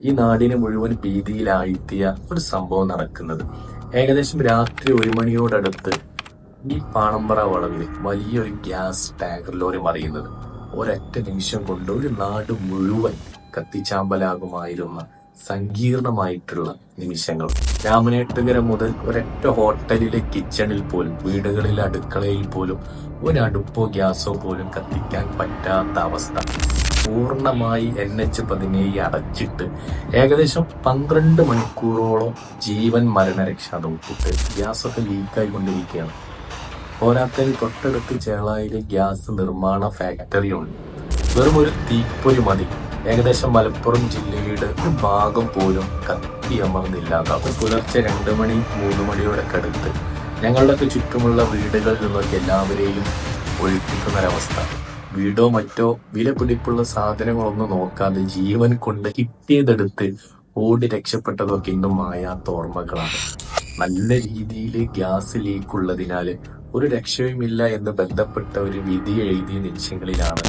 ഈ നാടിനെ മുഴുവൻ ഭീതിയിലാഴ്ത്തിയ ഒരു സംഭവം നടക്കുന്നത്. ഏകദേശം രാത്രി 1 മണിയോടടുത്ത് ഈ പാണമ്പറ വളവിൽ വലിയൊരു ഗ്യാസ് ടാങ്കർ ലോറി മറിയുന്നത്. ഒരൊറ്റ നിമിഷം കൊണ്ട് ഒരു നാട് മുഴുവൻ കത്തിച്ചാമ്പലാകുമായിരുന്ന സങ്കീർണമായിട്ടുള്ള നിമിഷങ്ങൾ. രാമനാട്ടുകര മുതൽ ഒരൊറ്റ ഹോട്ടലിലെ കിച്ചണിൽ പോലും, വീടുകളിലെ അടുക്കളയിൽ പോലും ഒരടുപ്പോ ഗ്യാസോ പോലും കത്തിക്കാൻ പറ്റാത്ത അവസ്ഥ. പൂർണ്ണമായി NH-17 അടച്ചിട്ട് ഏകദേശം 12 മണിക്കൂറോളം ജീവൻ മരണരക്ഷാ ദൗത്യത്തിൽ ഗ്യാസൊക്കെ ലീക്കായി കൊണ്ടിരിക്കുകയാണ്. പോരാത്തതിന് തൊട്ടടുത്ത് ചേളായിലെ ഗ്യാസ് നിർമ്മാണ ഫാക്ടറി ഉണ്ട്. വെറും ഒരു തീപ്പൊരി മതി ഏകദേശം മലപ്പുറം ജില്ലയുടെ ഒരു ഭാഗം പോലും കത്തിയമർന്നില്ലാതാവും. പുലർച്ചെ 2 മണി 3 മണിയോടൊക്കെ അടുത്ത് ഞങ്ങളുടെയൊക്കെ ചുറ്റുമുള്ള വീടുകളിൽ നിന്നൊക്കെ എല്ലാവരെയും ഒഴിപ്പിക്കുന്നൊരവസ്ഥ. വീടോ മറ്റോ വിലപിടിപ്പുള്ള സാധനങ്ങളൊന്നും നോക്കാതെ ജീവൻ കൊണ്ട് കിട്ടിയതെടുത്ത് ഓടി രക്ഷപ്പെട്ടതൊക്കെ ഇന്നും മായാത്ത ഓർമ്മകളാണ്. നല്ല രീതിയിൽ ഗ്യാസ് ലീക്ക് ഉള്ളതിനാൽ ഒരു രക്ഷയുമില്ല എന്ന് ബന്ധപ്പെട്ട ഒരു വിധി എഴുതിയ നിമിഷങ്ങളിലാണ്